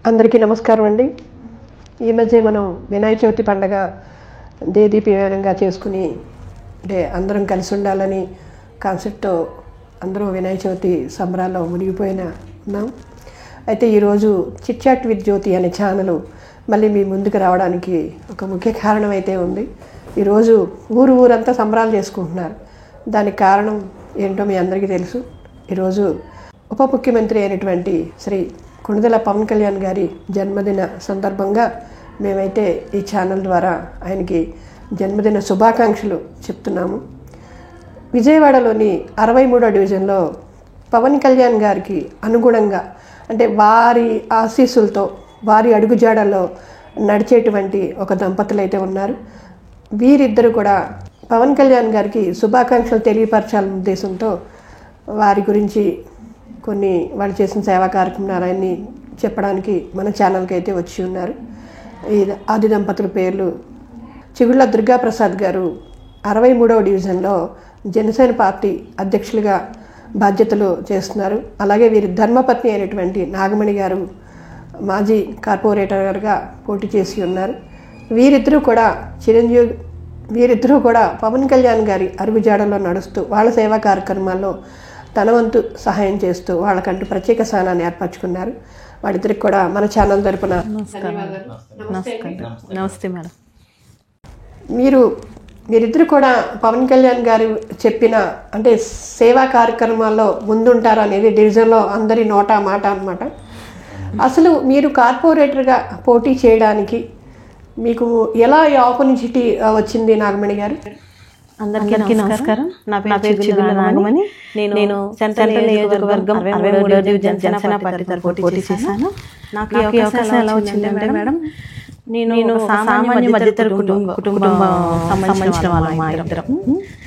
అందరికీ నమస్కారం అండి. ఈ మధ్య మనం వినాయక చవితి పండగ దేదీప్యమానంగా చేసుకుని అంటే అందరం కలిసి ఉండాలని కాన్సెప్ట్తో అందరూ వినాయక చవితి సంబరాల్లో మునిగిపోయిన ఉన్నాం. అయితే ఈరోజు చిట్ చాట్ విత్ జ్యోతి అనే ఛానల్ మళ్ళీ మీ ముందుకు రావడానికి ఒక ముఖ్య కారణం అయితే ఉంది. ఈరోజు ఊరంతా సంబరాలు చేసుకుంటున్నారు. దానికి కారణం ఏంటో మీ అందరికీ తెలుసు. ఈరోజు ఉప ముఖ్యమంత్రి అయినటువంటి శ్రీ కొణిదెల పవన్ కళ్యాణ్ గారి జన్మదిన సందర్భంగా మేమైతే ఈ ఛానల్ ద్వారా ఆయనకి జన్మదిన శుభాకాంక్షలు చెప్తున్నాము. విజయవాడలోని 63వ డివిజన్లో పవన్ కళ్యాణ్ గారికి అనుగుణంగా అంటే వారి ఆశీస్సులతో వారి అడుగుజాడల్లో నడిచేటువంటి ఒక దంపతులు అయితే ఉన్నారు. వీరిద్దరూ కూడా పవన్ కళ్యాణ్ గారికి శుభాకాంక్షలు తెలియపరచాలనే ఉద్దేశంతో వారి గురించి కొన్ని వాళ్ళు చేసిన సేవా కార్యక్రమాలన్నీ చెప్పడానికి మన ఛానల్కి అయితే వచ్చి ఉన్నారు. ఈ ఆది దంపతుల పేర్లు చిగుళ్ళ దుర్గాప్రసాద్ గారు 63వ డివిజన్లో జనసేన పార్టీ అధ్యక్షులుగా బాధ్యతలు చేస్తున్నారు. అలాగే వీరి ధర్మపత్ని అయినటువంటి నాగమణి గారు మాజీ కార్పొరేటర్గా పోటీ చేసి ఉన్నారు. వీరిద్దరూ కూడా పవన్ కళ్యాణ్ గారి అరుగుజాడలో నడుస్తూ వాళ్ళ సేవా కార్యక్రమాల్లో తన వంతు సహాయం చేస్తూ వాళ్ళకంటూ ప్రత్యేక స్థానాన్ని ఏర్పరచుకున్నారు. వాళ్ళిద్దరికి కూడా మన ఛానల్ తరపున నమస్తే మేడం. మీరిద్దరు కూడా పవన్ కళ్యాణ్ గారు చెప్పిన అంటే సేవా కార్యక్రమాల్లో ముందుంటారు అనేది డివిజన్లో అందరి నోటా మాట అన్నమాట. అసలు మీరు కార్పొరేటర్గా పోటీ చేయడానికి మీకు ఎలా ఈ ఆపర్చునిటీ వచ్చింది నాగమణి గారు? అందరికీ నమస్కారం. నా పేరు చిగుళ్ళ నాగమణి. నేను సెంట్రల్ నియోజకవర్గం 63వ డివిజన్ జనసేన పార్టీ తరఫున పోటీ చేశాను. నాకు ఈ అవకాశం ఎలా వచ్చిందంటే మేడం, నేను సామాన్య మధ్యతరగతి కుటుంబం సంబంధించిన వాళ్ళం. మా ఇద్దరం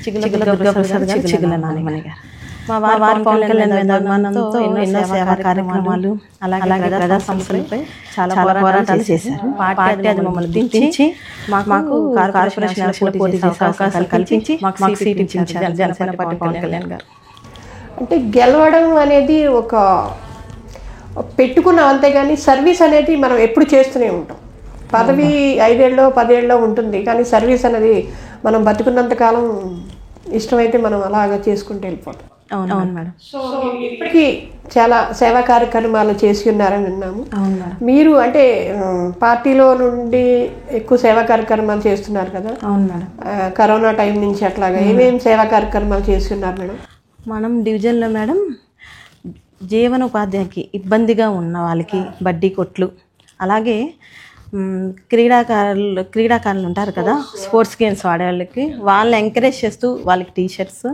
చిగుళ్ళ దుర్గాప్రసాద్ గారు, చిగుళ్ళ నాగమణి గారు. మా వారి పవన్ కళ్యాణ్ అభిమానంతో ఎన్నో సేవా కార్యక్రమాలు అలాగే ప్రజా సంస్థలపై చాలా పోరాటాలు చేశారు. పార్టీ అది మమ్మల్ని దించి మాకు కార్పొరేషన్ పోటీ చేసే అవకాశాలు కల్పించి మాకు సీట్ ఇచ్చారు జనసేన పార్టీ పవన్ కళ్యాణ్ గారు. అంటే గెలవడం అనేది ఒక పెట్టుకున్నాం, అంతేగాని సర్వీస్ అనేది మనం ఎప్పుడు చేస్తూనే ఉంటాం. పదవి 5 ఏళ్ళో 10 ఏళ్ళలో ఉంటుంది, కానీ సర్వీస్ అనేది మనం బతుకున్నంతకాలం ఇష్టమైతే మనం అలాగా చేసుకుంటూ వెళ్ళిపోతాం. అవును మేడం. సో ఇప్పటికీ చాలా సేవా కార్యక్రమాలు చేసి ఉన్నారని విన్నాము. మీరు అంటే పార్టీలో నుండి ఎక్కువ సేవా కార్యక్రమాలు చేస్తున్నారు కదా? అవును మేడం. కరోనా టైం నుంచి అట్లాగా ఏమేమి సేవా కార్యక్రమాలు చేసి ఉన్నారు మేడం? మనం డివిజన్లో మేడం జీవనోపాధికి ఇబ్బందిగా ఉన్న వాళ్ళకి బడ్డీ కొట్లు, అలాగే క్రీడాకారులు ఉంటారు కదా, స్పోర్ట్స్ గేమ్స్ ఆడేవాళ్ళకి వాళ్ళని ఎంకరేజ్ చేస్తూ వాళ్ళకి టీషర్ట్స్,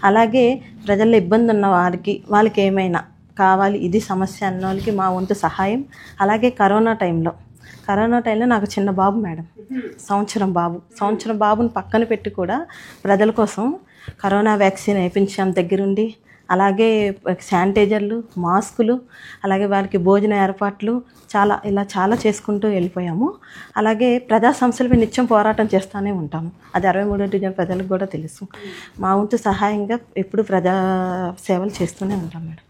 అలాగే ప్రజల్లో ఇబ్బంది ఉన్న వాళ్ళకి ఏమైనా కావాలి ఇది సమస్య అన్న వాళ్ళకి మా వంతు సహాయం. అలాగే కరోనా టైంలో నాకు చిన్న బాబు మేడం, సంవత్సరం బాబుని పక్కన పెట్టి కూడా ప్రజల కోసం కరోనా వ్యాక్సిన్ వేయించాం దగ్గరుండి. అలాగే శానిటైజర్లు, మాస్కులు, అలాగే వారికి భోజన ఏర్పాట్లు చాలా చేసుకుంటూ వెళ్ళిపోయాము. అలాగే ప్రజా సంస్థలపై నిత్యం పోరాటం చేస్తూనే ఉంటాము. అది 63వ డివిజన్ ప్రజలకు కూడా తెలుసు. మా వంతు సహాయంగా ఎప్పుడు ప్రజా సేవలు చేస్తూనే ఉంటాం మేడం.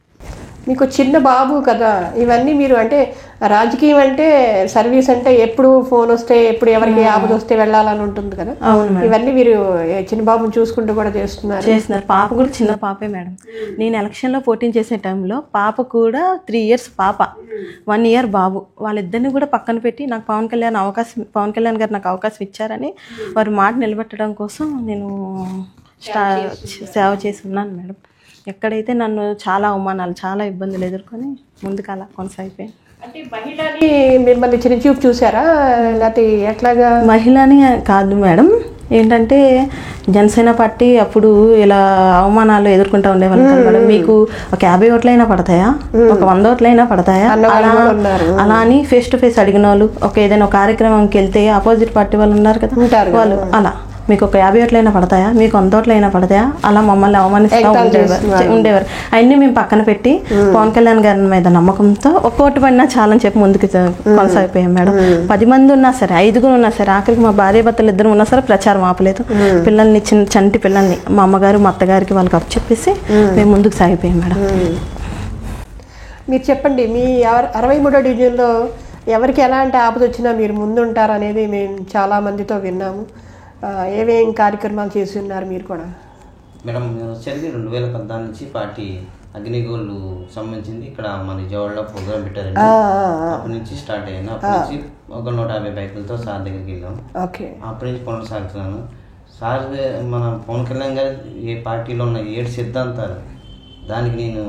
మీకు చిన్న బాబు కదా, ఇవన్నీ మీరు అంటే రాజకీయం అంటే సర్వీస్ అంటే ఎప్పుడు ఫోన్ వస్తే ఎప్పుడు ఎవరికి ఆపద వస్తే వెళ్ళాలని ఉంటుంది కదా, ఇవన్నీ మీరు చిన్న బాబుని చూసుకుంటూ కూడా చేస్తున్నారు. పాప కూడా చిన్న పాపే మేడం. నేను ఎలక్షన్లో పోటీ చేసే టైంలో పాప కూడా 3 years పాప, 1 year బాబు, వాళ్ళిద్దరిని కూడా పక్కన పెట్టి నాకు పవన్ కళ్యాణ్ గారు నాకు అవకాశం ఇచ్చారని వారి మాట నిలబెట్టడం కోసం నేను సేవ చేసి ఉన్నాను మేడం. ఎక్కడైతే నన్ను చాలా అవమానాలు చాలా ఇబ్బందులు ఎదుర్కొని ముందుకు అలా కొనసాగిపోయాను. అంటే మహిళని మిమ్మల్ని చిన్నచూపు చూసారా లేకపోతే ఎట్లాగా? మహిళని కాదు మేడం, ఏంటంటే జనసేన పార్టీ అప్పుడు ఇలా అవమానాలు ఎదుర్కొంటూ ఉండేవాళ్ళు కదా మేడం. మీకు ఒక 50 ఓట్లైనా పడతాయా, ఒక 100 ఓట్లైనా పడతాయా అలా అని ఫేస్ టు ఫేస్ అడిగిన వాళ్ళు, ఏదైనా కార్యక్రమంకి వెళ్తే ఆపోజిట్ పార్టీ వాళ్ళు ఉన్నారు కదా, వాళ్ళు అలా మీకు ఒక 50 ఓట్లైనా పడతాయా, మీకు 100 ఓట్లైనా పడతాయా, అలా మమ్మల్ని అవమానిస్తూ ఉండేవారు. అవన్నీ మేము పక్కన పెట్టి పవన్ కళ్యాణ్ గారి మీద నమ్మకంతో ఒక్కోటి పడినా చాలని చెప్పి ముందుకు కొనసాగిపోయాం మేడం. 10 మంది ఉన్నా సరే, 5 ఉన్నా సరే, ఆఖరికి మా భార్య భర్తలు 2 ఉన్నా సరే ప్రచారం ఆపలేదు. పిల్లల్ని చంటి పిల్లల్ని మా అమ్మగారు మా అత్తగారికి వాళ్ళకి అప్పు చెప్పేసి మేము ముందుకు సాగిపోయాం మేడం. మీరు చెప్పండి, మీ 63వ డివిజన్లో ఎవరికి ఎలాంటి ఆపద వచ్చినా మీరు ముందుంటారనేది మేము చాలామందితో విన్నాము. ఏమేం కార్యక్రమాలు చేసి ఉన్నారు మీరు కూడా? మేడం, నేను వచ్చేది 2014 నుంచి పార్టీ అగ్నిగోళ్ళు సంబంధించింది ఇక్కడ మన విజయవాడలో ప్రోగ్రామ్ పెట్టారండి. అప్పటి నుంచి స్టార్ట్ అయ్యాను. అప్పటి నుంచి ఒక 150 బైకులతో సార్ దగ్గరికి వెళ్ళాం. ఓకే. అప్పటి నుంచి కొనసాగుతున్నాను. సార్ మన పవన్ కళ్యాణ్ గారు ఏ పార్టీలో ఉన్న 7 సిద్ధాంతాలు దానికి నేను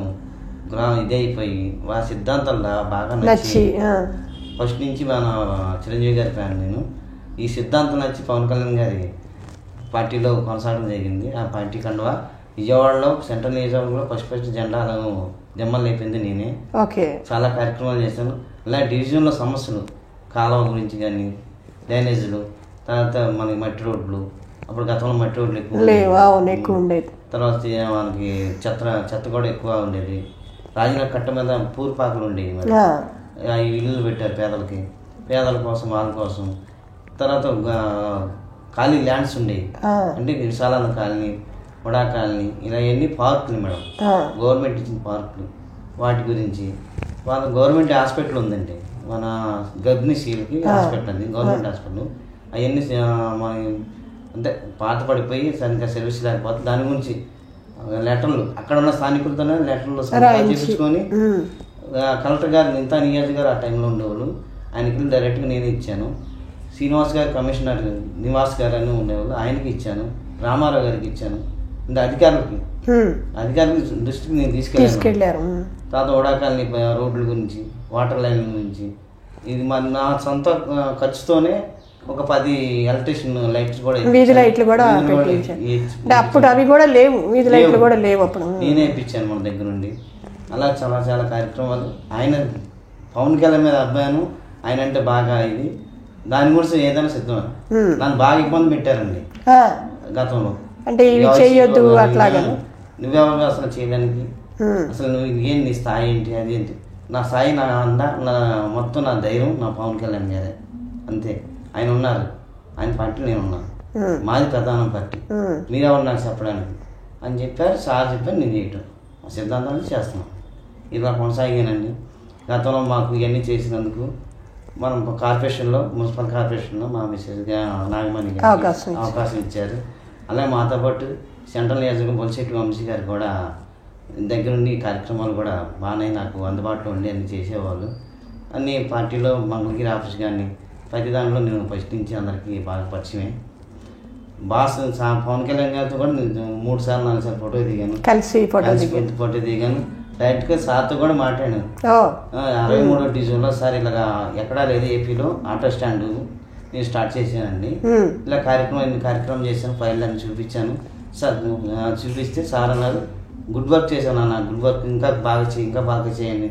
ఇదే అయిపోయి ఆ సిద్ధాంతాలు బాగా నచ్చి ఫస్ట్ నుంచి మన చిరంజీవి గారి ఫ్యాన్ నేను. ఈ సిద్ధాంతం నచ్చి పవన్ కళ్యాణ్ గారి పార్టీలో కొనసాగడం జరిగింది. ఆ పార్టీ కండువా విజయవాడలో సెంట్రల్ నియోజకవర్గంలో ఫస్ట్ జెండాలను జమ్మలు లేపింది నేనే. ఓకే. చాలా కార్యక్రమాలు చేశాను. ఇలా డివిజన్లో సమస్యలు కాలువ గురించి కానీ, డ్రైనేజీలు, తర్వాత మనకి మట్టి రోడ్లు, అప్పుడు గతంలో మట్టి రోడ్లు ఎక్కువ ఉండేది. తర్వాత మనకి చెత్త కూడా ఎక్కువ ఉండేది. రాజనగర్ కట్ట మీద పూర్పాకులు ఉండేవి. మరి ఇల్లు పెట్టారు పేదల కోసం, వాళ్ళ కోసం. తర్వాత ఖాళీ ల్యాండ్స్ ఉండేవి, అంటే విశాలాల కాలనీ, వడా కాలనీ, ఇలా ఎన్ని పార్కులు మేడం, గవర్నమెంట్ ఇచ్చిన పార్కులు. వాటి గురించి వాళ్ళ గవర్నమెంట్ హాస్పిటల్ ఉందండి, మన గర్భిణీశీలకి హాస్పిటల్ అది గవర్నమెంట్ హాస్పిటల్. అవన్నీ మన అంటే పాత పడిపోయి సరిగ్గా సర్వీస్ లేకపోతే దాని గురించి లెటర్లు అక్కడ ఉన్న స్థానికులతోనే లెటర్లు చేపించుకొని కలెక్టర్ గారు ఇంత నియోజక గారు ఆ టైంలో ఉండేవాళ్ళు, ఆయనకి డైరెక్ట్గా నేనే ఇచ్చాను. శ్రీనివాస్ గారు కమిషనర్ నివాస్ గారు అని ఉండేవాళ్ళు, ఆయనకి ఇచ్చాను. రామారావు గారికి ఇచ్చాను. అంటే అధికారులకి దృష్టికి నేను తీసుకెళ్ళాను. తర్వాత ఓడాకాలని రోడ్ల గురించి, వాటర్ లైన్ల గురించి, ఇది మరి నా సొంత ఖర్చుతోనే ఒక 10 ఎలక్ట్రిషన్ లైట్స్ కూడా, వీధి లైట్లు కూడా అప్పుడు అవి కూడా లేవు, వీధి లైట్లు కూడా లేవు అప్పుడు, నేనే ఇప్పించాను మన దగ్గర నుండి. అలా చాలా చాలా కార్యక్రమాలు. ఆయన పవన్ కళ్యాణ్ మీద అబ్బాయిను ఆయన అంటే బాగా ఇది, దాని గురించి ఏదైనా సిద్ధం. నన్ను బాగా ఇబ్బంది పెట్టారండి గతంలో, అంటే చేయొద్దు అట్లాగా, నువ్వెవరు అసలు చేయడానికి, అసలు నువ్వు ఏం నీ స్థాయి ఏంటి, అదేంటి. నా స్థాయి, నా మొత్తం నా ధైర్యం నా పవన్ కళ్యాణ్ గారే, అంతే. ఆయన ఉన్నారు, ఆయన పార్టీ నేను ఉన్నాను, మాది ప్రధాన పార్టీ, మీరెవరు నాకు చెప్పడానికి అని చెప్పారు. సార్ చెప్పారు, నేను చేయటం ఆ సిద్ధాంతాన్ని చేస్తున్నాను. ఇలా కొనసాగానండి. గతంలో మాకు ఇవన్నీ చేసినందుకు మనం కార్పొరేషన్లో, మున్సిపల్ కార్పొరేషన్లో మా మిస్సెస్ నాగమణి అవకాశం ఇచ్చారు. అలాగే మాతో పాటు సెంట్రల్ నియోజకవర్గం బొలిశెట్టి వంశీ గారు కూడా దగ్గరుండి కార్యక్రమాలు కూడా బాగానే నాకు అందుబాటులో ఉండి అన్ని చేసేవాళ్ళు. అన్ని పార్టీలో మంగళగిరి ఆఫీస్ కానీ ప్రతి దాంట్లో నేను ఫస్ట్ నుంచి అందరికీ బాగా పరిచయమే. పవన్ కళ్యాణ్ గారితో కూడా నేను 3 సార్లు 4 సార్లు ఫోటో దిగాను, కలిసి ఫోటో దిగాను. డైరెక్ట్గా సార్తో కూడా మాట్లాడాను. 63వ డివిజన్లో సార్ ఇలాగా ఎక్కడా లేదు ఏపీలో ఆటో స్టాండ్ నేను స్టార్ట్ చేశానండి, ఇలా కార్యక్రమం చేశాను, ఫైల్ అన్ని చూపించాను. సార్ చూపిస్తే సార్ అన్నారు, గుడ్ వర్క్ చేశాను అన్న, గుడ్ వర్క్, ఇంకా బాగా చేయండి.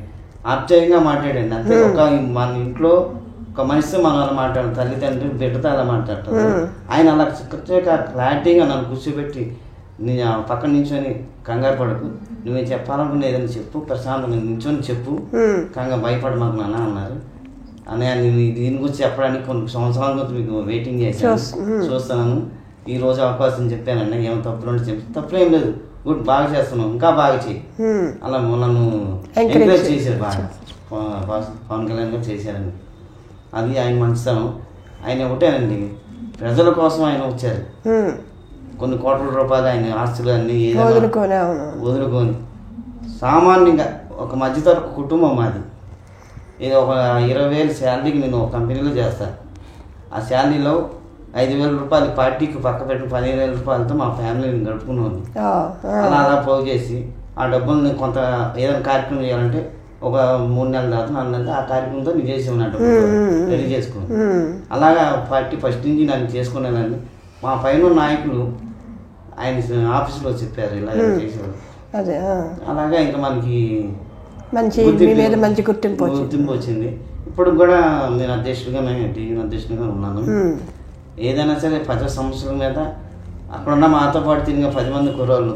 ఆప్యాయంగా మాట్లాడండి. అంతే. ఒక మన ఇంట్లో ఒక మనిషితో మనం అలా మాట్లాడతాం, తల్లిదండ్రులు బిడ్డతో అలా మాట్లాడతాం. ఆయన అలా క్లారిటీగా నన్ను కూర్చోబెట్టి, నేను పక్కన నించొని కంగారు పడకు, నువ్వేం చెప్పాలనుకున్నా ఏదైనా చెప్పు, ప్రశాంతంగా నించొని చెప్పు, భయపడ మాకు నాన్న అన్నారు. అనే దీని గురించి చెప్పడానికి కొన్ని సంవత్సరాల గురించి మీకు వెయిటింగ్ చేశాను, చూస్తున్నాను. ఈ రోజు అవకాశం చెప్పానండి. ఏమో తప్పులేం లేదు, గుడ్, బాగా చేస్తున్నావు, ఇంకా బాగా చెయ్యి, అలా నన్ను ఎంకరేజ్ చేశారు బాగా. పవన్ కళ్యాణ్ గారు చేశారండి. అది ఆయన మంచితనం. ఆయన ఒకటేనండి, ప్రజల కోసం ఆయన వచ్చారు. కొన్ని కోట్ల రూపాయలు ఆయన ఆస్తులు అన్నీ వదులుకొని సామాన్యంగా ఒక మధ్యతరగతి కుటుంబం మాది. ఇది ఒక 20,000 శాలరీకి నేను ఒక కంపెనీలో చేస్తాను. ఆ శాలరీలో 5,000 రూపాయలు పార్టీకి పక్క పెట్టి 15,000 రూపాయలతో మా ఫ్యామిలీని గడుపుకున్నాను. అలా పోగు చేసి ఆ డబ్బుల్ని కొంత ఏదైనా కార్యక్రమం చేయాలంటే ఒక 3 నెలల తర్వాత 4 నెలలు ఆ కార్యక్రమంతో నేను చేసేవాడు, రెడీ చేసుకున్నాను. అలాగా పార్టీ ఫస్ట్ నుంచి నన్ను చేసుకున్నానండి. మా పైన నాయకులు ఆయన ఆఫీసులో చెప్పారు ఇలా చేసేవాళ్ళు. అలాగా ఇంకా మనకి మంచి గుర్తింపు వచ్చింది. ఇప్పుడు కూడా నేను టీవీ అధ్యక్షుడిగా ఉన్నాను. ఏదైనా సరే ప్రజా సమస్యల మీద అక్కడున్న మాతో పాటు తిరిగిన 10 మంది కుర్రోళ్ళు,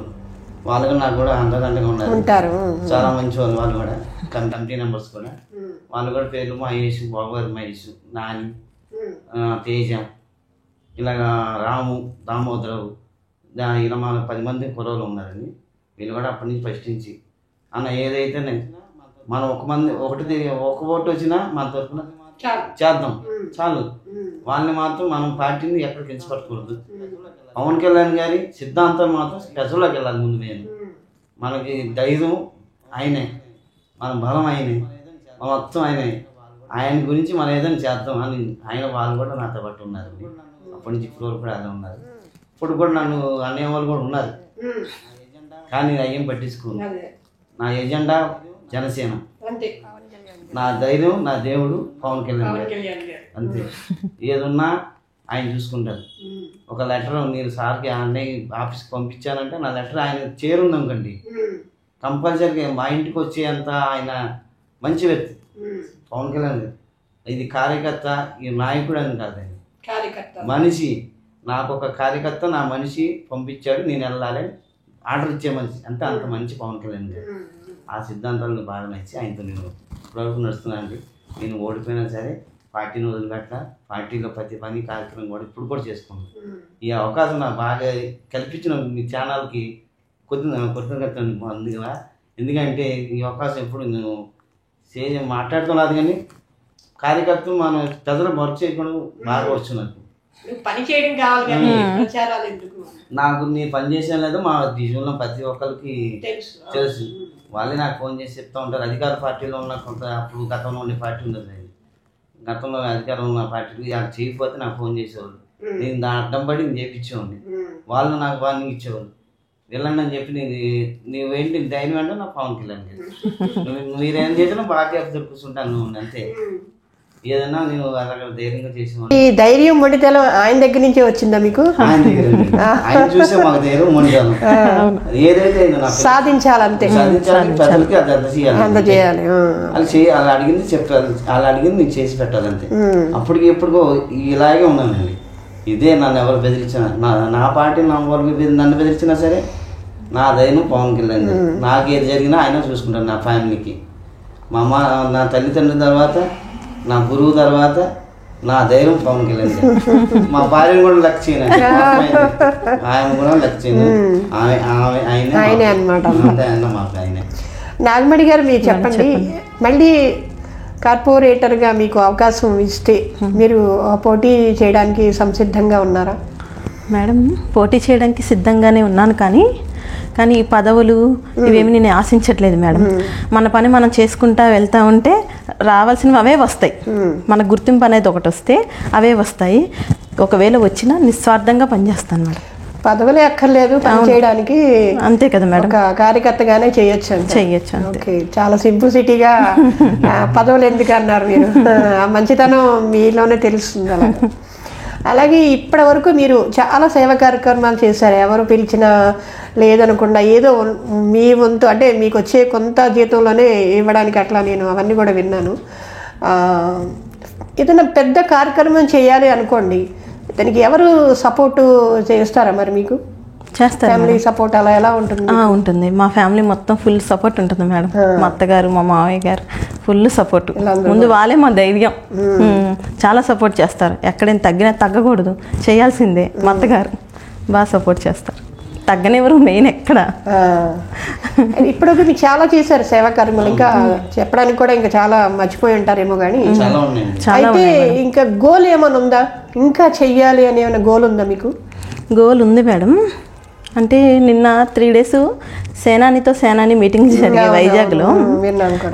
వాళ్ళు నాకు కూడా అండదండగా ఉన్నారు. చాలా మంచి వాళ్ళు కూడా కమిటీ మెంబర్స్ కూడా. వాళ్ళు కూడా పేర్లు మహేష్, బాబు మహేష్, నాని, తేజ, ఇలాగా రాము, దామోదరావు, ఇలా మా 10 మంది కుర్రోళ్ళు ఉన్నారండి. వీళ్ళు కూడా అప్పటి నుంచి ఫస్ట్ నుంచి అన్న ఏదైతే మనం ఒక ఓటు వచ్చినా మన తరఫున చేద్దాం చాలు. వాళ్ళని మాత్రం మనం పార్టీని ఎక్కడ కించపట్టకూడదు. పవన్ కళ్యాణ్ గారి సిద్ధాంతం మాత్రం ప్రజల్లోకి వెళ్ళాలి. ముందు నేను మనకి ధైర్యం ఆయనే, మన బలం ఆయనే, మొత్తం ఆయనే. ఆయన గురించి మనం ఏదైనా చేద్దాం అని ఆయన వాళ్ళు కూడా నాతో పాటు ఉన్నారు. అప్పటి నుంచి ఇప్పుడు వరకు కూడా అలా ఉన్నారు. ఇప్పుడు కూడా నన్ను అనేవాళ్ళు కూడా ఉన్నారు, కానీ అయ్యేం పట్టించుకోను. నా ఎజెండా జనసేన, నా ధైర్యం నా దేవుడు పవన్ కళ్యాణ్ గారు, అంతే. ఏదున్నా ఆయన చూసుకుంటారు. ఒక లెటర్ నేను సార్కి అన్నయ్య ఆఫీస్కి పంపించానంటే నా లెటర్ ఆయన చేరుందనుకోండి, కంపల్సరీగా మా ఇంటికి వచ్చేంత ఆయన మంచి వ్యక్తి పవన్ కళ్యాణ్ గారు. ఇది కార్యకర్త, ఈ నాయకుడు అని కాదండి, మనిషి. నాకు ఒక కార్యకర్త, నా మనిషి పంపించాడు, నేను వెళ్ళాలి ఆర్డర్ ఇచ్చే మనిషి, అంటే అంత మంచి పవన్ కళ్యాణ్ గారు. ఆ సిద్ధాంతాలను బాగా నచ్చి ఆయనతో నేను ఇప్పటివరకు నడుస్తున్నాను అండి. నేను ఓడిపోయినా సరే పార్టీని వదిలిపెట్ట, పార్టీలో ప్రతి పని కార్యక్రమం కూడా ఇప్పుడు కూడా చేసుకున్నాను. ఈ అవకాశం నాకు బాగా కల్పించిన మీ ఛానల్కి కృతజ్ఞతలు అందుగా. ఎందుకంటే ఈ అవకాశం ఎప్పుడు నేను మాట్లాడుతున్నది, కానీ కార్యకర్తలు మన ప్రజలు వర్క్ చేయకుండా బాగా వచ్చు. పని చేయడం కావాలి కానీ ప్రచారాలు ఎందుకు? నాకు నేను పని చేసాను లేదు, మా జీవనంలో ప్రతి ఒక్కరికి తెలుసు. వాళ్ళే నాకు ఫోన్ చేసి చెప్తూ ఉంటారు. అధికార పార్టీలో ఉన్న కొంత అప్పుడు గతంలో ఉండే పార్టీ ఉండదు, గతంలో అధికారంలో ఉన్న పార్టీకి అది చేయకపోతే నాకు ఫోన్ చేసేవాళ్ళు. నేను దాని అడ్డం పడి నేను చేయించేవాడిని, వాళ్ళు నాకు వార్నింగ్ ఇచ్చేవాళ్ళు. వెళ్ళండి అని చెప్పి నువ్వేంటి ధైర్యం అంటే నాకు పవన్ కళ్యాణ్ గారు, మీరేం చేసినా పార్టీ ఆఫీసర్ కూర్చుంటాను అంతే. ఏదన్నా నేను అలాగ ధైర్యంగా చేసేవాడిని. ఈ ధైర్యం మొండితనం ఆయన దగ్గర నుంచే వచ్చిందా మీకు? ఆయన చూసే మాకు ధైర్యం మొండితనం ఏదైతే సాధించాలంతే, సాధించాలి, ప్రజలకి అది అందజేయాలి. అలా అడిగింది చెప్పాలి, అలా అడిగింది నీకు చేసి పెట్టాలంతే. అప్పటికి ఎప్పుడుకో ఇలాగే ఉన్నానండి. ఇదే నన్ను ఎవరు బెదిరించినా, నా పార్టీ నన్ను బెదిరించినా సరే నా ధైర్యం పవన్ కళ్యాణ్ గారు. నాకు ఏది జరిగినా ఆయన చూసుకుంటారు. నా ఫ్యామిలీకి మా అమ్మ, నా తల్లిదండ్రుల తర్వాత, నా గురువు తర్వాత నా ధైర్యం పవన్ కళ్యాణ్ గారు. మా భార్యను కూడా లెక్క చేయను, ఆయన కూడా లెక్క చేయను, ఆయనే అనమాట. మాకు ఆయనే. నాగమణి గారు మీరు చెప్పండి, మళ్ళీ కార్పొరేటర్గా మీకు అవకాశం ఇస్తే మీరు పోటీ చేయడానికి సంసిద్ధంగా ఉన్నారా? మేడం, పోటీ చేయడానికి సిద్ధంగానే ఉన్నాను, కానీ ఈ పదవులు ఇవేమి నేను ఆశించట్లేదు మేడం. మన పని మనం చేసుకుంటా వెళ్తూ ఉంటే రావాల్సినవి అవే వస్తాయి. మన గుర్తింపు అనేది ఒకటి వస్తే అవే వస్తాయి. ఒకవేళ వచ్చినా నిస్వార్థంగా పనిచేస్తాను మేడం. పదవులే అక్కర్లేదు పని చేయడానికి, అంతే కదా మేడం. కార్యకర్తగానే చేయొచ్చు. ఓకే, చాలా సింప్లిసిటీగా పదవులు ఎందుకు అన్నారు మీరు, ఆ మంచితనం మీలోనే తెలుస్తుంది. అలా అలాగే ఇప్పటి వరకు మీరు చాలా సేవా కార్యక్రమాలు చేశారు. ఎవరు పిలిచినా లేదనకుండా ఏదో మీ వంతు, అంటే మీకు వచ్చే కొంత జీతంలోనే ఇవ్వడానికి అట్లా నేను అవన్నీ కూడా విన్నాను. ఏదైనా పెద్ద కార్యక్రమం చేయాలి అనుకోండి, దానికి ఎవరు సపోర్టు చేస్తారా మరి మీకు? చేస్తారు. ఫ్యామిలీ సపోర్ట్ అలా ఎలా ఉంటుంది? ఉంటుంది. మా ఫ్యామిలీ మొత్తం ఫుల్ సపోర్ట్ ఉంటుంది మేడం. మా అత్తగారు, మా మావయ్య గారు ఫుల్ సపోర్ట్. ముందు వాళ్ళే మా ధైర్యం. చాలా సపోర్ట్ చేస్తారు. ఎక్కడైనా తగ్గకూడదు, చేయాల్సిందే. మా అత్తగారు బాగా సపోర్ట్ చేస్తారు, తగ్గనివ్వరు మెయిన్ ఎక్కడ. ఇప్పుడు మీరు చాలా చేశారు సేవా కార్యక్రమాలు, ఇంకా చెప్పడానికి కూడా ఇంకా చాలా మర్చిపోయి ఉంటారేమో. కానీ అయితే ఇంకా గోల్ ఏమైనా ఉందా, ఇంకా చెయ్యాలి అని ఏమైనా గోల్ ఉందా మీకు? గోల్ ఉంది మేడం. అంటే నిన్న 3 days సేనాని మీటింగ్ జరిగాయి వైజాగ్లో.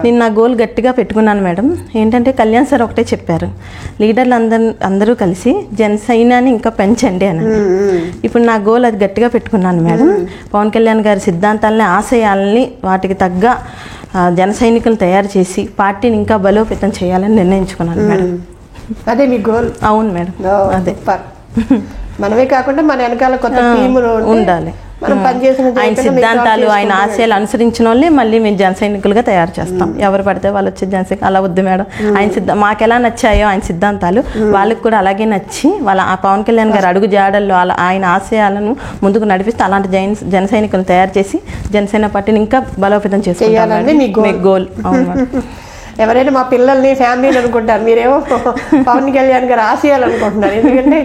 నిన్న గోల్ గట్టిగా పెట్టుకున్నాను మేడం. ఏంటంటే కళ్యాణ్ సార్ ఒకటే చెప్పారు, లీడర్లు అందరూ కలిసి జనసైనాన్ని ఇంకా పెంచండి అని. ఇప్పుడు నా గోల్ అది గట్టిగా పెట్టుకున్నాను మేడం. పవన్ కళ్యాణ్ గారి సిద్ధాంతాలని, ఆశయాలని వాటికి తగ్గ జన సైనికులు తయారు చేసి పార్టీని ఇంకా బలోపేతం చేయాలని నిర్ణయించుకున్నాను మేడం. అదే మీ గోల్? అవును మేడం, అదే. మనమే కాకుండా మన వెనకాల కొత్త టీములు ఉండాలి. ఆయన సిద్ధాంతాలు, ఆయన ఆశయాలు అనుసరించిన వాళ్ళని మళ్ళీ మేము జన సైనికులుగా తయారు చేస్తాం. ఎవరు పడితే వాళ్ళు వచ్చే జనసైనికులు అలా వద్దు మేడం. ఆయన మాకు ఎలా నచ్చాయో ఆయన సిద్ధాంతాలు వాళ్ళకి కూడా అలాగే నచ్చి, వాళ్ళ పవన్ కళ్యాణ్ గారు అడుగు జాడల్లో ఆయన ఆశయాలను ముందుకు నడిపిస్తే అలాంటి జన సైనికులను తయారు చేసి జనసేన పార్టీని ఇంకా బలోపేతం చేసుకోవాలని మీ గోల్. అవును. ఎవరైనా మా పిల్లల్ని ఫ్యామిలీని అనుకుంటారు, మీరేమో పవన్ కళ్యాణ్ గారు ఆశయాలనుకుంటున్నారు. ఎందుకంటే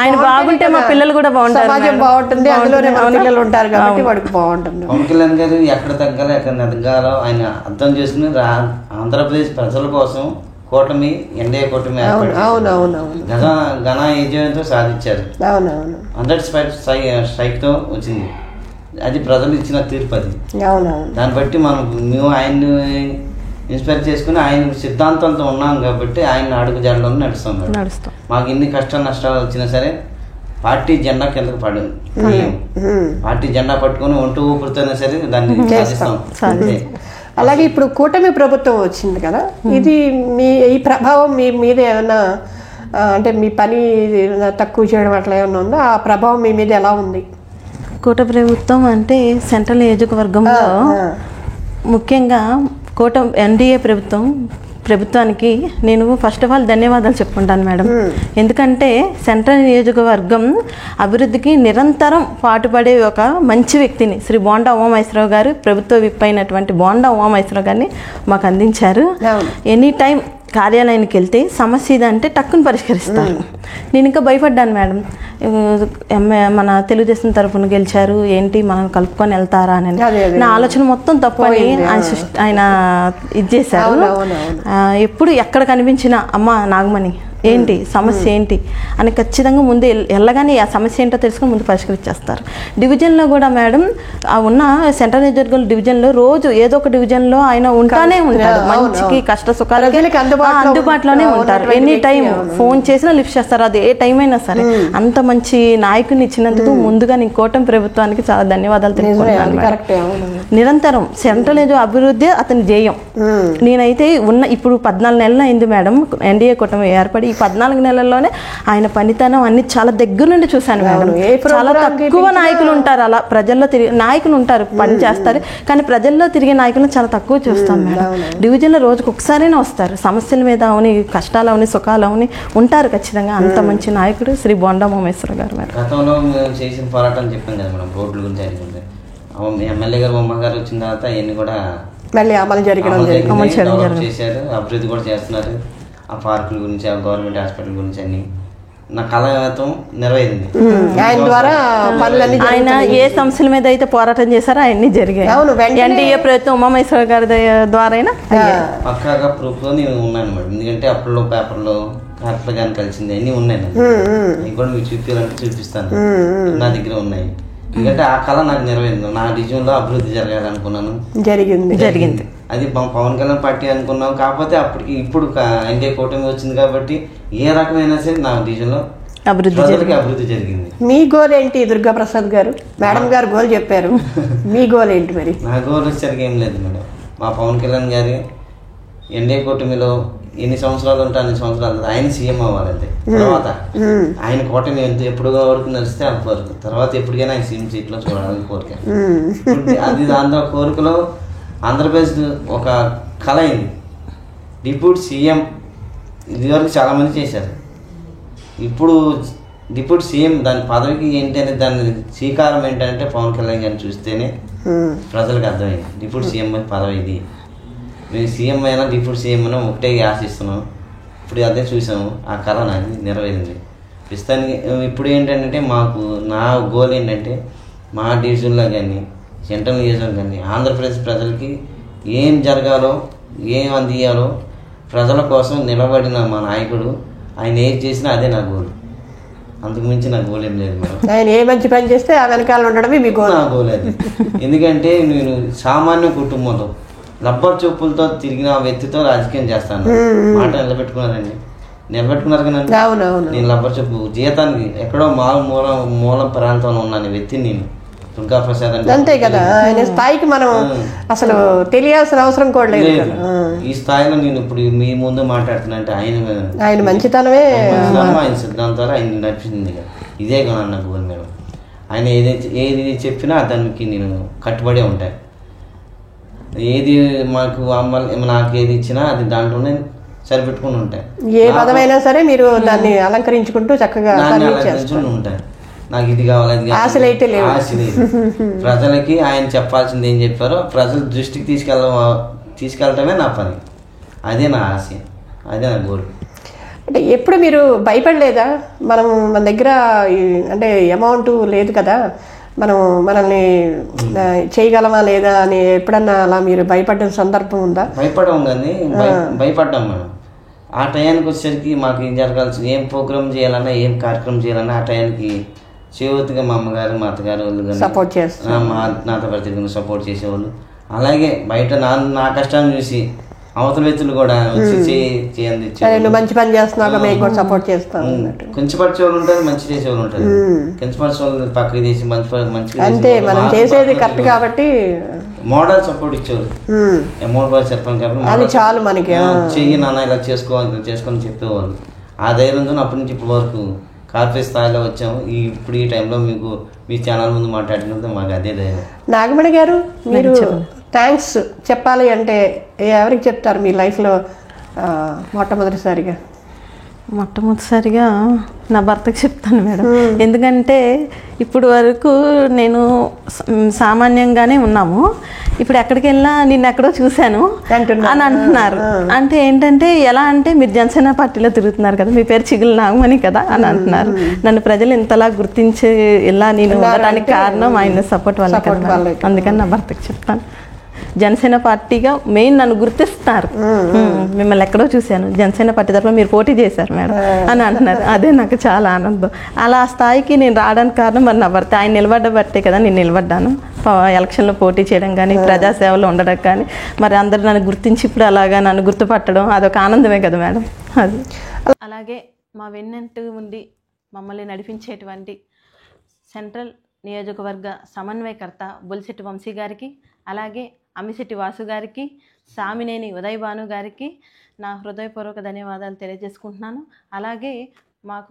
ఆయన బాగుంటే మా పిల్లలు కూడా బాగుంటారు, సమాజం బాగుంటుంది, అందులోనే మా పిల్లలు ఉంటారు కాబట్టి వాడికి బాగుంటుంది. పవన్ కళ్యాణ్ గారు ఎక్కడ తగ్గాలో ఎక్కడ ఎదగాలో ఆయన అర్థం చేసుకుని ఆంధ్రప్రదేశ్ ప్రజల కోసం కూటమి ఎన్డీఏ కూటమి ఘన విజయంతో సాధించారు. 100 స్ట్రైక్తో వచ్చింది. అది ప్రజలు ఇచ్చిన తీర్పు. అది దాన్ని బట్టి మేము ఆయన్ని ఇన్స్పైర్ చేసుకుని ఆయన సిద్ధాంతాలతో ఉన్నాం కాబట్టి ఆయన అడుగు జాడలో నడుస్తాం. మాకు ఎన్ని కష్ట నష్టాలు వచ్చినా సరే పార్టీ జెండా కిందకు పడు, పార్టీ జెండా పట్టుకుని ఒంటి ఊపిరితోనే సరే దాన్ని సాధిస్తాం. అలాగే ఇప్పుడు కూటమి ప్రభుత్వం వచ్చింది కదా, ఇది ఈ ప్రభావం మీ మీద ఏమైనా అంటే మీ పని తక్కువ చేయడం అట్లా ఏమైనా ఉందా? ఆ ప్రభావం మీ మీద ఎలా ఉంది? కూటమి ప్రభుత్వం అంటే సెంట్రల్ నియోజకవర్గంలో ముఖ్యంగా ఎన్డీఏ ప్రభుత్వానికి నేను ఫస్ట్ ఆఫ్ ఆల్ ధన్యవాదాలు చెప్పుకుంటాను మేడం. ఎందుకంటే సెంట్రల్ నియోజకవర్గం అభివృద్ధికి నిరంతరం పాటుపడే ఒక మంచి వ్యక్తిని శ్రీ బోండా ఉమామహేశ్వరరావు గారు, ప్రభుత్వ విప్ అయినటువంటి బోండా ఉమామహేశ్వరరావు గారిని మాకు అందించారు. ఎనీ టైం కార్యాలయానికి వెళ్తే సమస్య ఇదంటే టక్కుని పరిష్కరిస్తారు. నేను ఇంకా భయపడ్డాను మేడం, మన తెలుగుదేశం తరఫున గెలిచారు ఏంటి మనం కలుపుకొని వెళ్తారా అని. నా ఆలోచన మొత్తం తప్పని ఆయన ఇది చేశారు. ఎప్పుడు ఎక్కడ కనిపించినా అమ్మ నాగమణి ఏంటి సమస్య ఏంటి అని ఖచ్చితంగా ముందు వెళ్ళగానే ఆ సమస్య ఏంటో తెలుసుకుని ముందు పరిష్కరించేస్తారు. డివిజన్లో కూడా మేడం ఉన్న సెంట్రల్ నియోజకవర్గం డివిజన్లో రోజు ఏదో ఒక డివిజన్లో ఆయన ఉంటానే ఉంటారు. మంచికి కష్ట సుఖాలకి అందుబాటులోనే ఉంటారు. ఎనీ టైం ఫోన్ చేసినా లిఫ్ట్ చేస్తారు, అది ఏ టైం అయినా సరే. అంత మంచి నాయకుని ఇచ్చినందుకు ముందుగా నేను కూటమి ప్రభుత్వానికి చాలా ధన్యవాదాలు తెలుపుకుంటున్నాను. నిరంతరం సెంట్రల్ అభివృద్ధి అతని ధ్యేయం. నేనైతే ఇప్పుడు 14 నెలలు అయింది మేడం ఎన్డీఏ కూటమి ఏర్పడి. ఈ 14 నెలల్లోనే ఆయన పనితనం అన్ని చాలా దగ్గర నుండి చూశాను మేడం. చాలా తక్కువ నాయకులు ఉంటారు అలా ప్రజల్లో తిరిగి నాయకులు ఉంటారు, పని చేస్తారు, కానీ ప్రజల్లో తిరిగే నాయకులను చాలా తక్కువ చూస్తాం మేడం. డివిజన్లో రోజుకు ఒకసారైనా వస్తారు, సమస్యల మీద అవుని కష్టాలు అవుని సుఖాలు అవుని ఉంటారు ఖచ్చితంగా. అంత మంచి నాయకుడు శ్రీ బోండా ఉమామహేశ్వరరావు గారు మేడం. గతంలో మేము చేసిన పోరాటం చెప్పాం కదా మేడం, రోడ్ల గురించి ఎమ్మెల్యే గారు బొమ్మ గారు వచ్చిన తర్వాత అవన్నీ కూడా మళ్ళీ అమలు చేశారు, అభివృద్ధి కూడా చేస్తున్నారు. ఆ పార్కుల గురించి, ఆ గవర్నమెంట్ హాస్పిటల్ గురించి అన్ని నా కళాతం నెరవేరింది. ఆయన ఏ సమస్యల మీద అయితే పోరాటం చేశారో అవన్నీ జరిగాయి. ఎన్డీఏ ప్రభుత్వం ఉమామహేశ్వర గారి ద్వారా పక్కాగా ప్రూఫ్ లో నేను ఉన్నాను మేడం. ఎందుకంటే అప్పట్లో పేపర్లో కరెక్ట్ గాని కలిసింది అన్ని ఉన్నాయి. అవి కూడా మీకు చూపించాలంటే చూపిస్తాను, నా దగ్గర ఉన్నాయి. ఎందుకంటే ఆ కళ నాకు నెరవేరింది. నా డివిజన్లో అభివృద్ధి జరగాలనుకున్నాను, జరిగింది. అది పవన్ కళ్యాణ్ పార్టీ అనుకున్నాం. కాకపోతే ఇప్పుడు ఎన్డీఏ కూటమి వచ్చింది కాబట్టి ఏ రకమైన సరే నా డివిజన్లో అభివృద్ధి జరిగింది. మీ గోల్ ఏంటి దుర్గా ప్రసాద్ గారు? మేడం గారు గోల్ చెప్పారు, మీ గోల్ ఏంటి మరి? నా గోల్ వచ్చేసరికి ఏం లేదు మేడం. మా పవన్ కళ్యాణ్ గారి ఎన్డీఏ కూటమిలో ఎన్ని సంవత్సరాలు ఉంటే అన్ని సంవత్సరాలు ఆయన సీఎం అవ్వాలంటే, తర్వాత ఆయన కూటమి ఎప్పుడు వరకు నడిస్తే అంతవరకు, తర్వాత ఎప్పటికైనా ఆయన సీఎం సీట్లో చూడాలని కోరిక. అది దాంతో కోరికలో ఆంధ్రప్రదేశ్ ఒక కళ అయింది. డిప్యూటీ సీఎం ఇదివరకు చాలామంది చేశారు, ఇప్పుడు డిప్యూటీ సీఎం దాని పదవికి ఏంటి అనేది దాని శ్రీకారం ఏంటంటే పవన్ కళ్యాణ్ గారిని చూస్తేనే ప్రజలకు అర్థమైంది. డిప్యూటీ సీఎం పదవి ఇది, మేము సీఎం అయినా డిప్యూటీ సీఎం అయినా ఒకటే ఆశిస్తున్నాం. ఇప్పుడు అదే చూసాము, ఆ కళ నాకు నెరవేరింది. ప్రస్తుతానికి ఇప్పుడు ఏంటంటే నా గోల్ ఏంటంటే మా డివిజన్లో కానీ సెంట్రల్ నియోజకవర్గం కానీ ఆంధ్రప్రదేశ్ ప్రజలకి ఏం జరగాలో ఏం అందియాలో ప్రజల కోసం నిలబడిన మా నాయకుడు ఆయన ఏం చేసినా అదే నా గోల్. అందుకు మించి నా గోల్ ఏం లేదు మేడం. ఆయన ఏ మంచి పని చేస్తే ఆ వెనకాల ఉండడమే మీ గోల్. నా గోల్ అది. ఎందుకంటే నేను సామాన్య కుటుంబంలో రబ్బర్ చెప్పులతో తిరిగిన వ్యక్తితో రాజకీయం చేస్తాను. మాట నిలబెట్టుకున్నారు కానీ నేను రబ్బర్ చెప్పు జీతానికి ఎక్కడో మూల ప్రాంతంలో ఉన్నాను వ్యక్తిని నేను. దుర్గా ప్రసాద్ అంటే అంతే కదా, ఆయన స్థాయికి మనం అసలు తెలియాల్సిన అవసరం కూడా లేదు. ఈ స్థాయిలో నేను ఇప్పుడు మీ ముందు మాట్లాడుతున్నా అంటే ఆయన మంచితనమే, ఆయన సిద్ధాంతాలు ఆయన నడిపించింది కదా. ఇదే కదా నా గోల్ మేడం. ఆయన ఏది చెప్పినా దానికి నేను కట్టుబడే ఉంటాను. ఏది నాకు ఏది ఇచ్చినా అది దాంట్లోనే సరిపెట్టుకుని ఉంటాయి. ఏ పదమైనా సరే మీరు దాన్ని అలంకరించుకుంటూ చక్కగా ఉంటాయి. నాకు ఇది కావాలి, అది ఆశలైతే లేవు. ప్రజలకి ఆయన చెప్పాల్సింది ఏం చెప్పారో ప్రజల దృష్టికి తీసుకెళ్ళటమే నా పని. అదే నా ఆశయం, అదే నా గోల్. అంటే ఎప్పుడు మీరు భయపడలేదా? మన దగ్గర అంటే అమౌంట్ లేదు కదా, మనల్ని చేయగలమా లేదా అని ఎప్పుడన్నా అలా మీరు భయపడిన సందర్భం ఉందా? భయపడము కానీ భయపడ్డాం మేడం. ఆ టయానికి వచ్చేసరికి మాకు ఏం జరగాల్సి, ఏం ప్రోగ్రామ్ చేయాలన్నా, ఏం కార్యక్రమం చేయాలన్నా ఆ టయానికి చేయూతగా మా అమ్మగారు, మా అత్తగారు వాళ్ళు కానీ సపోర్ట్ చేస్తారు, మా నాతో పరిస్థితులను సపోర్ట్ చేసేవాళ్ళు. అలాగే బయట నా కష్టాన్ని చూసి అవతల వ్యక్తులు కూడా వచ్చి చేయండి, మంచి పని చేస్తున్నాక మేము కూడా సపోర్ట్ చేస్తాం. కించపరిచే వాళ్ళు ఉంటారు, మంచి చేసేవాళ్ళు ఉంటారు. కించపరిచే వాళ్ళు పక్కకి తీసి మంచి అంతే, మనం చేసేది కరెక్ట్ కాబట్టి మోడల్ సపోర్ట్ ఇచ్చేవారు. అమౌంట్ బాగా చెప్పాను కాబట్టి అది చాలు మనకి. చెయ్యి నాన్న ఇలా చేసుకోవాలి చేసుకొని చెప్పేవాళ్ళు. ఆ ధైర్యంతో అప్పటి నుంచి ఇప్పటి వరకు కార్పొరేట్ స్థాయిలో వచ్చాము. ఇప్పుడు ఈ టైంలో మీకు మీ ఛానల్ ముందు మాట్లాడినందుకు మాకు అదే ధైర్యం. నాగమణి గారు, మీరు థ్యాంక్స్ చెప్పాలి అంటే ఎవరికి చెప్తారు మీ లైఫ్లో మొట్టమొదటిసారిగా? మొట్టమొదటిసారిగా నా భర్తకు చెప్తాను మేడం. ఎందుకంటే ఇప్పుడు వరకు నేను సామాన్యంగానే ఉన్నాము, ఇప్పుడు ఎక్కడికి వెళ్ళినా నిన్ను ఎక్కడో చూశాను అని అంటున్నారు. అంటే ఏంటంటే ఎలా అంటే మీరు జనసేన పార్టీలో తిరుగుతున్నారు కదా, మీ పేరు చిగులు నాగమణి కదా అని అంటున్నారు. నన్ను ప్రజలు ఇంతలా గుర్తించి ఇలా నేను ఉండటానికి కారణం ఆయన సపోర్ట్ వల్ల కదా. అందుకని నా భర్తకు చెప్తాను, జనసేన పార్టీగా మెయిన్ నన్ను గుర్తిస్తారు. మిమ్మల్ని ఎక్కడో చూశాను, జనసేన పార్టీ తరఫున మీరు పోటీ చేశారు మేడం అని అంటున్నారు. అదే నాకు చాలా ఆనందం. అలా స్థాయికి నేను రావడానికి కారణం మరి నా భర్త. ఆయన నిలబడ్డబట్టే కదా నేను నిలబడ్డాను. ఎలక్షన్లో పోటీ చేయడం కానీ, ప్రజాసేవలో ఉండడం కానీ, మరి అందరూ నన్ను గుర్తించి ఇప్పుడు అలాగా నన్ను గుర్తుపట్టడం అదొక ఆనందమే కదా మేడం. అది అలాగే మా వెన్నంటూ ఉండి మమ్మల్ని నడిపించేటువంటి సెంట్రల్ నియోజకవర్గ సమన్వయకర్త బొలిశెట్టి వంశీ గారికి, అలాగే అమ్మిశెట్టి వాసు గారికి, సామినేని ఉదయ్ భాను గారికి నా హృదయపూర్వక ధన్యవాదాలు తెలియజేసుకుంటున్నాను. అలాగే మాకు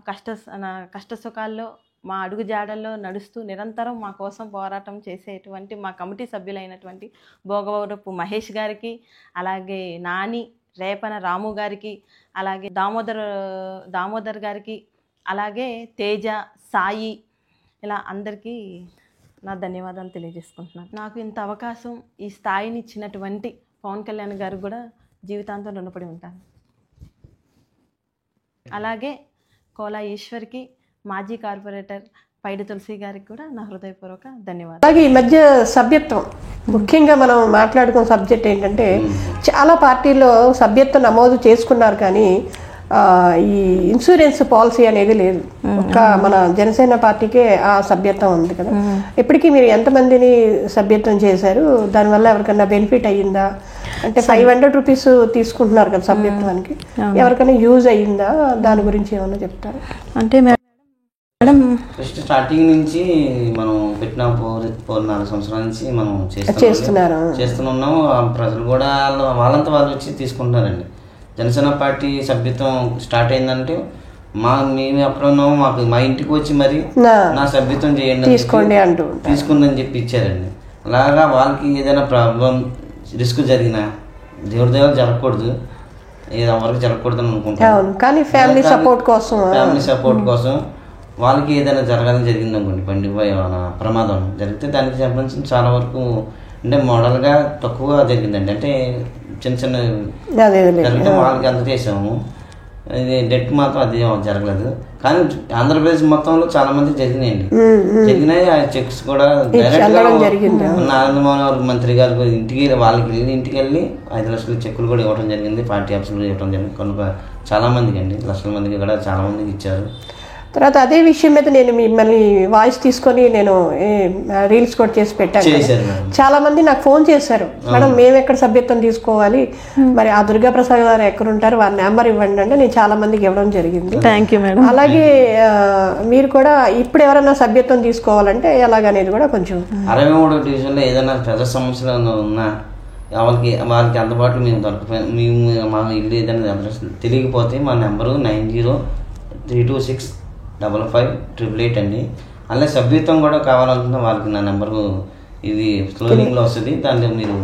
కష్ట సుఖాల్లో మా అడుగు జాడల్లో నడుస్తూ నిరంతరం మా కోసం పోరాటం చేసేటువంటి మా కమిటీ సభ్యులైనటువంటి భోగవరపు మహేష్ గారికి, అలాగే నాని రేపన రాము గారికి, అలాగే దామోదర్ గారికి, అలాగే తేజ, సాయి, ఇలా అందరికీ నా ధన్యవాదాలు తెలియజేసుకుంటున్నాను. నాకు ఇంత అవకాశం, ఈ స్థాయిని ఇచ్చినటువంటి పవన్ కళ్యాణ్ గారు కూడా జీవితాంతం రుణపడి ఉంటాను. అలాగే కోలా ఈశ్వర్కి, మాజీ కార్పొరేటర్ పైడి తులసి గారికి కూడా నా హృదయపూర్వక ధన్యవాదాలు. అలాగే ఈ మధ్య సభ్యత్వం, ముఖ్యంగా మనం మాట్లాడుకున్న సబ్జెక్ట్ ఏంటంటే, చాలా పార్టీల్లో సభ్యత్వం నమోదు చేసుకున్నారు కానీ ఈ ఇన్సూరెన్స్ పాలసీ అనేది లేదు. ఒక్క మన జనసేన పార్టీకే ఆ సభ్యత్వం ఉంది కదా. ఇప్పటికీ మీరు ఎంతమందిని సభ్యత్వం చేశారు? దానివల్ల ఎవరికైనా బెనిఫిట్ అయ్యిందా? అంటే 500 రూపీస్ తీసుకుంటున్నారు కదా సభ్యత్వానికి, ఎవరికైనా యూజ్ అయ్యిందా? దాని గురించి ఏమన్నా చెప్తారు? అంటే మేడం ఫస్ట్ స్టార్టింగ్ నుంచి మనం పెట్టిన 4 సంవత్సరాల నుంచి మనం చేస్తున్నాము. ప్రజలు కూడా వాళ్ళంతా వాళ్ళు వచ్చి తీసుకుంటున్నారండి. జనసేన పార్టీ సభ్యత్వం స్టార్ట్ అయిందంటే మేము ఎప్పుడున్నామో మా ఇంటికి వచ్చి మరి నా సభ్యత్వం చేయండి తీసుకుందని చెప్పి ఇచ్చారండి. అలాగా వాళ్ళకి ఏదైనా ప్రాబ్లం రిస్క్ జరిగినా, దేవుడి దగ్గర జరగకూడదు, ఎవరికి జరగకూడదు అని అనుకుంటాను, కానీ ఫ్యామిలీ సపోర్ట్ కోసం వాళ్ళకి ఏదైనా జరగాలని జరిగింది అనుకోండి, బండి ప్రమాదం జరిగితే దానికి సంబంధించి చాలా వరకు అంటే మోడల్గా తక్కువ జరిగిందండి. అంటే చిన్న జరిగితే వాళ్ళకి అంత చేసాము. ఇది డెట్ మాత్రం అది జరగలేదు. కానీ ఆంధ్రప్రదేశ్ మొత్తంలో చాలా మంది జరిగినాయి. ఆ చెక్స్ కూడా డైరెక్ట్ గా నరేంద్ర మంత్రి గారు ఇంటికి వెళ్ళి 5 లక్షల చెక్కులు కూడా ఇవ్వడం జరిగింది. పార్టీ ఆఫీసులు ఇవ్వడం జరిగింది. కనుక చాలా మందికి అండి, లక్షల మందికి కూడా చాలా మందికి ఇచ్చారు. తర్వాత అదే విషయం మీద నేను మిమ్మల్ని వాయిస్ తీసుకొని నేను రీల్స్ కూడా చేసి పెట్టాను. చాలా మంది నాకు ఫోన్ చేశారు, మేడం మేము ఎక్కడ సభ్యత్వం తీసుకోవాలి, మరి ఆ దుర్గాప్రసాద్ గారు ఎక్కడ ఉంటారు, వారి నెంబర్ ఇవ్వండి అంటే నేను చాలా మందికి ఇవ్వడం జరిగింది. Thank you madam. అలాగే మీరు కూడా ఇప్పుడు ఎవరైనా సభ్యత్వం తీసుకోవాలంటే ఎలాగనేది కూడా కొంచెం 63వ డివిజన్లో ఏదైనా పెద్ద సమస్యలు ఉన్నా వాళ్ళకి అందుబాటులో మేము మా ఇల్లు ఏదైనా అడ్రస్ తెలియకపోతే మా నెంబరు 9032655888 అండి. అలాగే సభ్యత్వం కూడా కావాలనుకున్న వాళ్ళకి నా నెంబరు ఇది స్లోనింగ్లో వస్తుంది. దాంట్లో మీరు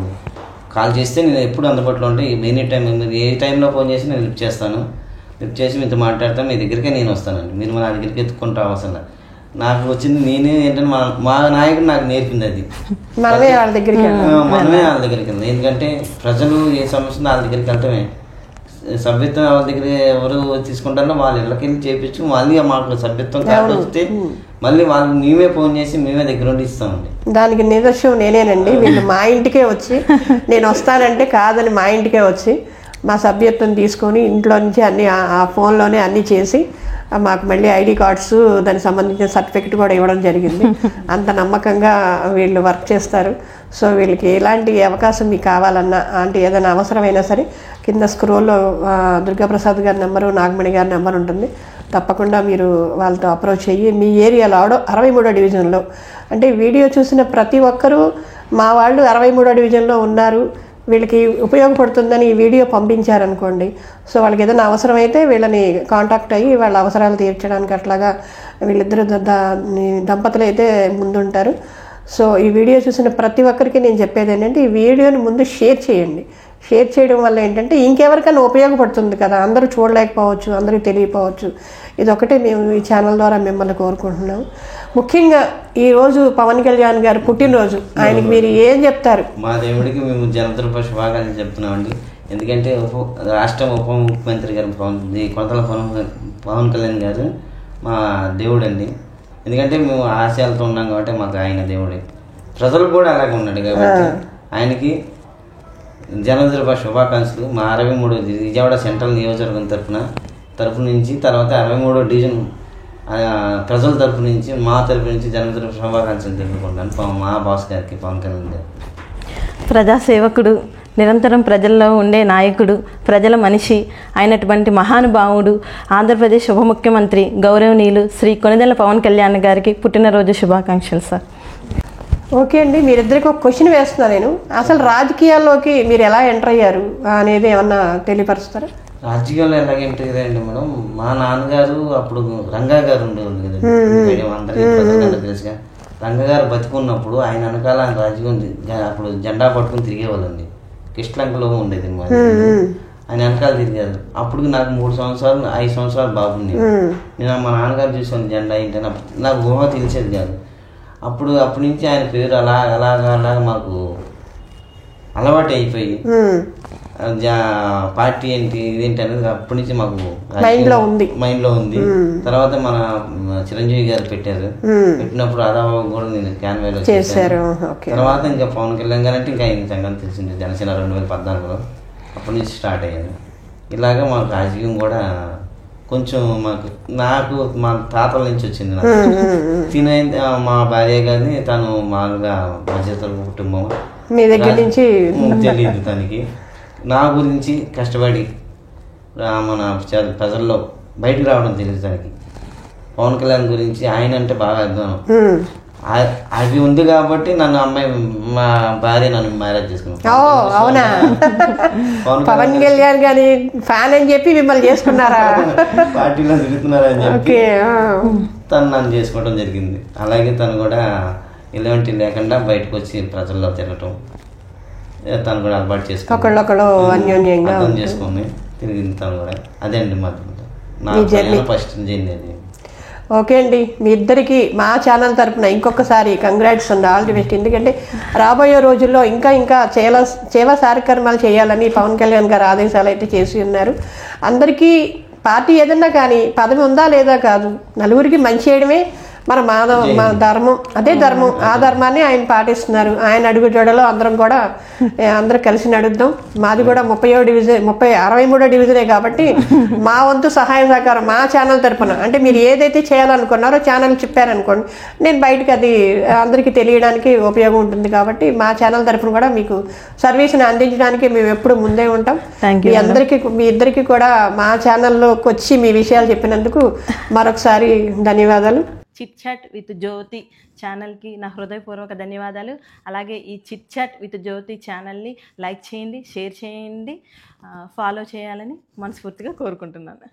కాల్ చేస్తే నేను ఎప్పుడు అందుబాటులో ఉంటే ఎనీ టైం మీరు ఏ టైంలో ఫోన్ చేసి నేను లిఫ్ట్ చేస్తాను. లిఫ్ట్ చేసి మీతో మాట్లాడతాను. మీ దగ్గరికే నేను వస్తానండి. మీరు నా దగ్గరికి ఎత్తుకుంటూ అవసరం నాకు వచ్చింది నేనే ఏంటంటే మా నాయకుడు నాకు నేర్పింది అది. మనమే వాళ్ళ దగ్గరికి వెళ్ళాలి. ఎందుకంటే ప్రజలు ఏ సమస్య వాళ్ళ దగ్గరికి వెళ్ళటమే. సభ్యత్వం ఎవరి దగ్గర ఎవరు తీసుకుంటారో వాళ్ళ ఇళ్ళకి వెళ్ళి చేయించు, మళ్ళీ మాకు సభ్యత్వం కార్డు వస్తే మళ్ళీ వాళ్ళు మేమే ఫోన్ చేసి మేమే దగ్గర ఉండి ఇస్తామండి. దానికి నిదర్శనం నేనేనండి. వీళ్ళు మా ఇంటికే వచ్చి నేను వస్తానంటే కాదని మా ఇంటికే వచ్చి మా సభ్యత్వం తీసుకొని ఇంట్లో నుంచి అన్నీ ఆ ఫోన్లోనే అన్నీ చేసి మాకు మళ్ళీ ఐడి కార్డ్స్ దానికి సంబంధించిన సర్టిఫికెట్ కూడా ఇవ్వడం జరిగింది. అంత నమ్మకంగా వీళ్ళు వర్క్ చేస్తారు. సో వీళ్ళకి ఎలాంటి అవకాశం మీకు కావాలన్నా అంటే ఏదైనా అవసరమైనా సరే కింద స్క్రోల్లో దుర్గాప్రసాద్ గారి నెంబరు, నాగమణి గారి నెంబర్ ఉంటుంది. తప్పకుండా మీరు వాళ్ళతో అప్రోచ్ అయ్యి మీ ఏరియాలో 63వ డివిజన్లో అంటే వీడియో చూసిన ప్రతి ఒక్కరూ మా వాళ్ళు 63వ డివిజన్లో ఉన్నారు, వీళ్ళకి ఉపయోగపడుతుందని ఈ వీడియో పంపించారనుకోండి. సో వాళ్ళకి ఏదైనా అవసరమైతే వీళ్ళని కాంటాక్ట్ అయ్యి వాళ్ళ అవసరాలు తీర్చడానికి అట్లాగా వీళ్ళిద్దరు దంపతులు అయితే ముందుంటారు. సో ఈ వీడియో చూసిన ప్రతి ఒక్కరికి నేను చెప్పేది ఏంటంటే ఈ వీడియోని ముందు షేర్ చేయండి. షేర్ చేయడం వల్ల ఏంటంటే ఇంకెవరికైనా ఉపయోగపడుతుంది కదా, అందరూ చూడలేకపోవచ్చు, అందరికీ తెలియకపోవచ్చు. ఇదొకటే మేము ఈ ఛానల్ ద్వారా మిమ్మల్ని కోరుకుంటున్నాము. ముఖ్యంగా ఈరోజు పవన్ కళ్యాణ్ గారు పుట్టినరోజు, ఆయనకి మీరు ఏం చెప్తారు? మా దేవుడికి మేము జన్మదిన శుభాకాంక్షలు చెప్తున్నామండి. ఎందుకంటే రాష్ట్ర ఉప ముఖ్యమంత్రి గారు కొనతల పవన్ కళ్యాణ్ గారు మా దేవుడు అండి. ఎందుకంటే మేము ఆశయాలతో ఉన్నాం కాబట్టి మాకు ఆయన దేవుడే. ప్రజలు కూడా అలాగే ఉన్నాడు కాబట్టి ఆయనకి జన్మదిన శుభాకాంక్షలు. మా 63 విజయవాడ సెంట్రల్ నియోజకవర్గం తరపు నుంచి తర్వాత 63వ డివిజన్ ప్రజల తరపు నుంచి మా తరపు నుంచి జన్మదిన శుభాకాంక్షలు తెలుపుకుంటాను మా బాస్ గారికి, పవన్ కళ్యాణ్ గారు. ప్రజాసేవకుడు, నిరంతరం ప్రజల్లో ఉండే నాయకుడు, ప్రజల మనిషి అయినటువంటి మహానుభావుడు, ఆంధ్రప్రదేశ్ ఉప ముఖ్యమంత్రి గౌరవనీయులు శ్రీ కొణిదెల పవన్ కళ్యాణ్ గారికి పుట్టినరోజు శుభాకాంక్షలు సార్. ఓకే అండి, మీరిద్దరికి ఒక క్వశ్చన్ వేస్తున్నా నేను. అసలు రాజకీయాల్లోకి మీరు ఎలా ఎంటర్ అయ్యారు అనేది ఏమన్నా తెలియపరుస్తారా? రాజకీయాల్లో ఎలాగ ఎంటర్ అయ్యారండి మేడం, మా నాన్నగారు అప్పుడు రంగా గారు ఉండేవాళ్ళు కదండి, అందరికీ ప్రజలందరూ తెలుసుగా. రంగా గారు బతికున్నప్పుడు ఆయన వెనకాల ఆయన రాజకీయం అప్పుడు జెండా పట్టుకుని తిరిగేవాళ్ళండి. కిష్లంకలో ఉండేది మా ఆయన వెనకాల తిరిగారు. అప్పుడు నాకు 3 సంవత్సరాలు 5 సంవత్సరాలు బాగుంది. నేను మా నాన్నగారు చూసాను జెండా ఏంటని నాకు ఊహ తెలిసేది కాదు. అప్పటి నుంచి ఆయన పేరు అలాగా మాకు అలవాటు అయిపోయి పార్టీ ఏంటి ఇదేంటి అనేది అప్పటి నుంచి మాకు మైండ్లో ఉంది. తర్వాత మన చిరంజీవి గారు పెట్టినప్పుడు రాధాబాబు కూడా నేను క్యాన్వేలో చేశారు. తర్వాత ఇంకా పవన్ కళ్యాణ్ గారు అంటే ఇంకా ఆయన సంగతి తెలిసింది. జనసేన 2014లో అప్పటి నుంచి స్టార్ట్ అయ్యాను. ఇలాగా మాకు రాజకీయం కూడా కొంచెం నాకు మా తాతల నుంచి వచ్చింది. నాకు మా భార్య గారిని తను మామూలుగా మధ్యతరగతి కుటుంబం, మీ దగ్గర నుంచి తెలియదు తనకి. నా గురించి కష్టపడి మన ప్రజల్లో బయటకు రావడం తెలియదు తనకి. పవన్ కళ్యాణ్ గురించి ఆయన అంటే బాగా అభిమానం అది ఉంది కాబట్టి నన్ను మా భార్య నన్ను మ్యారేజ్ చేసుకున్నాను. అవునా, పవన్ కళ్యాణ్ గారి ఫ్యాన్ అని చెప్పి మిమ్మల్ని చేసుకున్నారా? పార్టీలో తిరుగుతున్నారని చెప్పి తను నన్ను చేసుకోవడం జరిగింది. అలాగే తను కూడా ఎలాంటి లేకుండా బయటకు వచ్చి ప్రజల్లో తిరగటం తను కూడా అలవాటు చేసుకుని అర్థం చేసుకుని తిరిగింది తను కూడా. అదే అండి నా ఫస్ట్ జర్నీ అది. ఓకే అండి, మీ ఇద్దరికి మా ఛానల్ తరఫున ఇంకొకసారి congrats and all the best. ఎందుకంటే రాబోయే రోజుల్లో ఇంకా సేవా కార్యక్రమాలు చేయాలని పవన్ కళ్యాణ్ గారు ఆదేశాలు అయితే చేసి ఉన్నారు. అందరికీ పార్టీ ఏదన్నా కానీ పదవి ఉందా లేదా కాదు, నలుగురికి మంచి చేయడమే మన ధర్మం. అదే ధర్మం, ఆ ధర్మాన్ని ఆయన పాటిస్తున్నారు. ఆయన అడుగు జోడలో అందరూ కలిసి నడుద్దాం. మాది కూడా 63వ డివిజనే కాబట్టి మా వంతు సహాయ సహకారం మా ఛానల్ తరఫున అంటే మీరు ఏదైతే చేయాలనుకున్నారో ఛానల్ చెప్పారనుకోండి, నేను బయటకు అది అందరికీ తెలియడానికి ఉపయోగం ఉంటుంది. కాబట్టి మా ఛానల్ తరఫున కూడా మీకు సర్వీస్ని అందించడానికి మేము ఎప్పుడు ముందే ఉంటాం. మీ ఇద్దరికి కూడా మా ఛానల్లోకి వచ్చి మీ విషయాలు చెప్పినందుకు మరొకసారి ధన్యవాదాలు. చిట్ చాట్ విత్ జ్యోతి ఛానల్కి నా హృదయపూర్వక ధన్యవాదాలు. అలాగే ఈ చిట్ చాట్ విత్ జ్యోతి ఛానల్ని లైక్ చేయండి, షేర్ చేయండి, ఫాలో చేయాలని మనస్ఫూర్తిగా కోరుకుంటున్నాను.